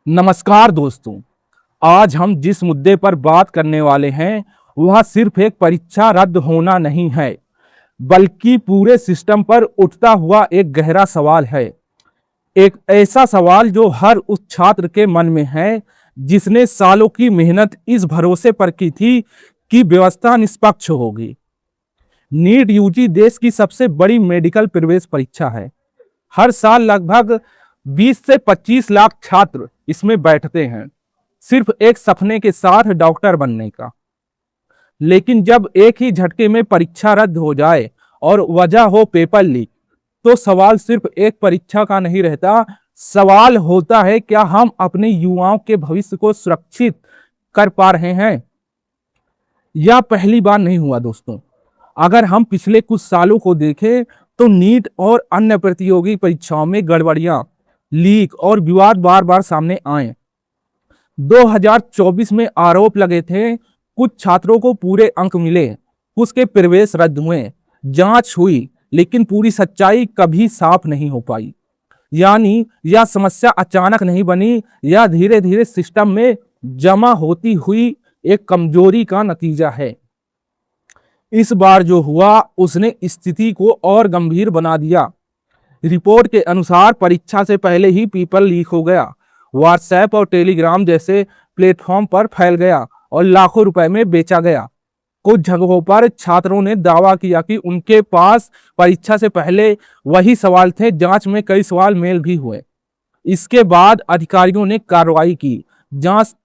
नमस्कार दोस्तों। आज हम जिस मुद्दे पर बात करने वाले हैं वह सिर्फ एक परीक्षा रद्द होना नहीं है, बल्कि पूरे सिस्टम पर उठता हुआ एक गहरा सवाल है। एक ऐसा सवाल जो हर उस छात्र के मन में है जिसने सालों की मेहनत इस भरोसे पर की थी कि व्यवस्था निष्पक्ष होगी। नीट यूजी देश की सबसे बड़ी मेडिकल प्रवेश परीक्षा है। हर साल लगभग 20 से 25 लाख छात्र इसमें बैठते हैं, सिर्फ एक सपने के साथ डॉक्टर बनने का। लेकिन जब एक ही झटके में परीक्षा रद्द हो जाए और वजह हो पेपर लीक, तो सवाल सिर्फ एक परीक्षा का नहीं रहता। सवाल होता है, क्या हम अपने युवाओं के भविष्य को सुरक्षित कर पा रहे हैं? यह पहली बार नहीं हुआ दोस्तों। अगर हम पिछले कुछ सालों को देखें तो नीट और अन्य प्रतियोगी परीक्षाओं में गड़बड़ियां, लीक और विवाद बार बार सामने आए। 2024 में आरोप लगे थे, कुछ छात्रों को पूरे अंक मिले, कुछ के प्रवेश रद्द हुए, जांच हुई, लेकिन पूरी सच्चाई कभी साफ नहीं हो पाई। यानी यह समस्या अचानक नहीं बनी, यह धीरे धीरे सिस्टम में जमा होती हुई एक कमजोरी का नतीजा है। इस बार जो हुआ उसने स्थिति को और गंभीर बना दिया। रिपोर्ट के अनुसार परीक्षा से पहले ही पेपर लीक हो गया, व्हाट्सएप और टेलीग्राम जैसे प्लेटफॉर्म पर फैल गया और लाखों रुपए में बेचा गया। कुछ जगहों पर छात्रों ने दावा किया कि उनके पास परीक्षा से पहले वही सवाल थे। जांच में कई सवाल मेल भी हुए। इसके बाद अधिकारियों ने कार्रवाई की, जांच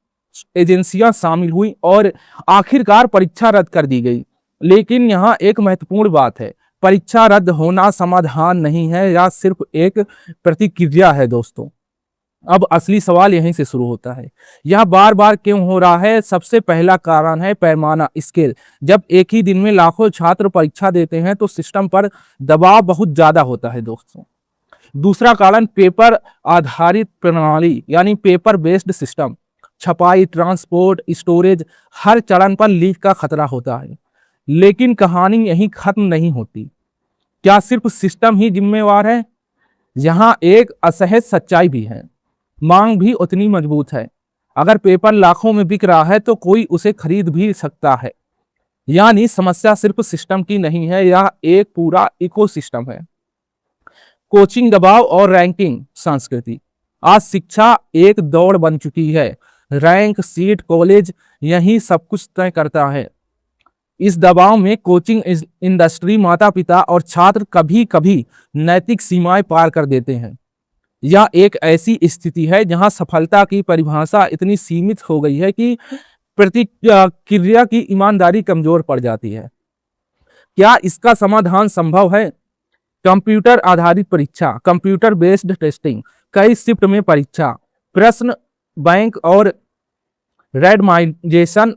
एजेंसियां शामिल हुई और आखिरकार परीक्षा रद्द कर दी गई। लेकिन यहाँ एक महत्वपूर्ण बात है, परीक्षा रद्द होना समाधान नहीं है, या सिर्फ एक प्रतिक्रिया है दोस्तों। अब असली सवाल यहीं से शुरू होता है। यह बार बार क्यों हो रहा है? सबसे पहला कारण है पैमाना, स्केल। जब एक ही दिन में लाखों छात्र परीक्षा देते हैं तो सिस्टम पर दबाव बहुत ज्यादा होता है दोस्तों। दूसरा कारण पेपर आधारित प्रणाली, यानी पेपर बेस्ड सिस्टम। छपाई, ट्रांसपोर्ट, स्टोरेज, हर चरण पर लीक का खतरा होता है। लेकिन कहानी यहीं खत्म नहीं होती। क्या सिर्फ सिस्टम ही जिम्मेवार है? यहां एक असहज सच्चाई भी है। मांग भी उतनी मजबूत है। अगर पेपर लाखों में बिक रहा है तो कोई उसे खरीद भी सकता है। यानी समस्या सिर्फ सिस्टम की नहीं है, यह एक पूरा इकोसिस्टम है। कोचिंग दबाव और रैंकिंग संस्कृति। आज शिक्षा एक दौड़ बन चुकी है। रैंक, सीट, कॉलेज, यही सब कुछ तय करता है। इस दबाव में कोचिंग इंडस्ट्री, माता पिता और छात्र कभी कभी नैतिक सीमाएं पार कर देते हैं। यह एक ऐसी स्थिति है जहां सफलता की परिभाषा इतनी सीमित हो गई है कि प्रतिक्रिया की ईमानदारी कमजोर पड़ जाती है। क्या इसका समाधान संभव है? कंप्यूटर आधारित परीक्षा, कंप्यूटर बेस्ड टेस्टिंग, कई शिफ्ट में परीक्षा, प्रश्न बैंक और रैंडमाइजेशन,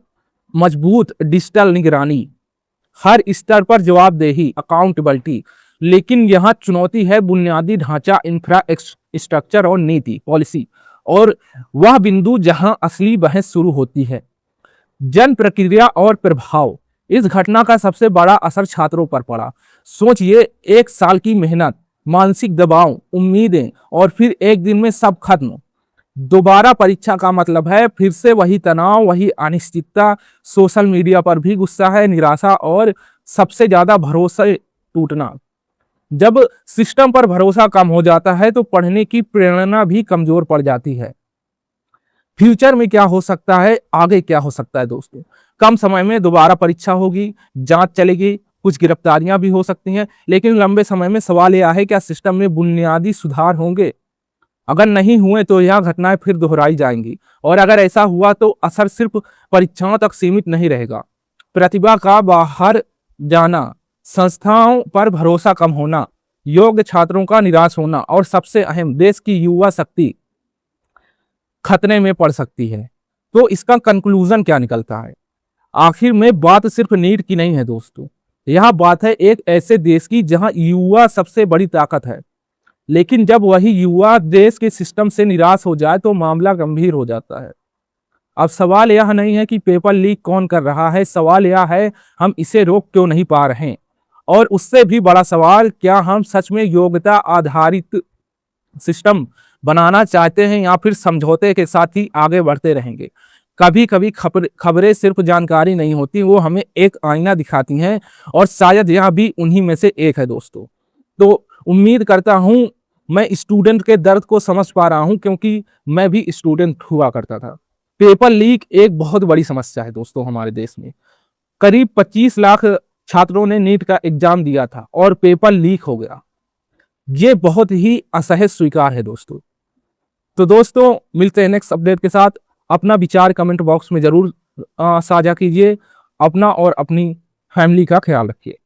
मजबूत डिजिटल निगरानी, हर स्तर पर जवाबदेही, अकाउंटेबिलिटी। लेकिन यहां चुनौती है बुनियादी ढांचा, इंफ्रास्ट्रक्चर और नीति, पॉलिसी। और वह बिंदु जहां असली बहस शुरू होती है, जन प्रक्रिया और प्रभाव। इस घटना का सबसे बड़ा असर छात्रों पर पड़ा। सोचिए, एक साल की मेहनत, मानसिक दबाव, उम्मीदें, और फिर एक दिन में सब खत्म। दोबारा परीक्षा का मतलब है फिर से वही तनाव, वही अनिश्चितता। सोशल मीडिया पर भी गुस्सा है, निराशा और सबसे ज्यादा भरोसा टूटना। जब सिस्टम पर भरोसा कम हो जाता है तो पढ़ने की प्रेरणा भी कमजोर पड़ जाती है। फ्यूचर में क्या हो सकता है? आगे क्या हो सकता है दोस्तों? कम समय में दोबारा परीक्षा होगी, जांच चलेगी, कुछ गिरफ्तारियां भी हो सकती हैं। लेकिन लंबे समय में सवाल यह है, क्या सिस्टम में बुनियादी सुधार होंगे? अगर नहीं हुए तो यह घटनाएं फिर दोहराई जाएंगी। और अगर ऐसा हुआ तो असर सिर्फ परीक्षाओं तक सीमित नहीं रहेगा। प्रतिभा का बाहर जाना, संस्थाओं पर भरोसा कम होना, योग्य छात्रों का निराश होना, और सबसे अहम, देश की युवा शक्ति खतरे में पड़ सकती है। तो इसका कंक्लूजन क्या निकलता है? आखिर में बात सिर्फ नीट की नहीं है दोस्तों। यह बात है एक ऐसे देश की जहां युवा सबसे बड़ी ताकत है। लेकिन जब वही युवा देश के सिस्टम से निराश हो जाए तो मामला गंभीर हो जाता है। अब सवाल यह नहीं है कि पेपर लीक कौन कर रहा है, सवाल यह है हम इसे रोक क्यों नहीं पा रहे। और उससे भी बड़ा सवाल, क्या हम सच में योग्यता आधारित सिस्टम बनाना चाहते हैं या फिर समझौते के साथ ही आगे बढ़ते रहेंगे। कभी कभी खबरें सिर्फ जानकारी नहीं होती, वो हमें एक आईना दिखाती हैं और शायद यह भी उन्हीं में से एक है दोस्तों। तो उम्मीद करता हूं मैं स्टूडेंट के दर्द को समझ पा रहा हूं, क्योंकि मैं भी स्टूडेंट हुआ करता था। पेपर लीक एक बहुत बड़ी समस्या है दोस्तों हमारे देश में। करीब 25 लाख छात्रों ने नीट का एग्जाम दिया था और पेपर लीक हो गया। ये बहुत ही असहज स्वीकार है दोस्तों। तो दोस्तों मिलते हैं नेक्स्ट अपडेट के साथ। अपना विचार कमेंट बॉक्स में जरूर साझा कीजिए। अपना और अपनी फैमिली का ख्याल रखिए।